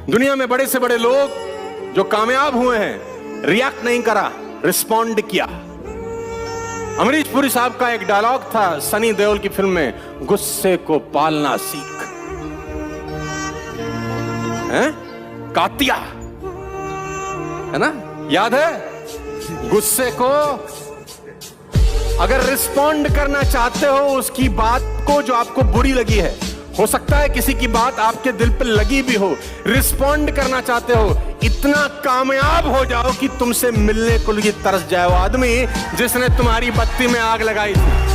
दुनिया में बड़े से बड़े लोग जो कामयाब हुए हैं, रिएक्ट नहीं करा, रिस्पॉन्ड किया। अमरीश पुरी साहब का एक डायलॉग था सनी देओल की फिल्म में, गुस्से को पालना सीख। हैं? कातिया है ना, याद है? गुस्से को अगर रिस्पॉन्ड करना चाहते हो उसकी बात को जो आपको बुरी लगी है, हो सकता है किसी की बात आपके दिल पे लगी भी हो, रिस्पॉन्ड करना चाहते हो, इतना कामयाब हो जाओ कि तुमसे मिलने को लिए तरस जाए वो आदमी जिसने तुम्हारी बत्ती में आग लगाई थी।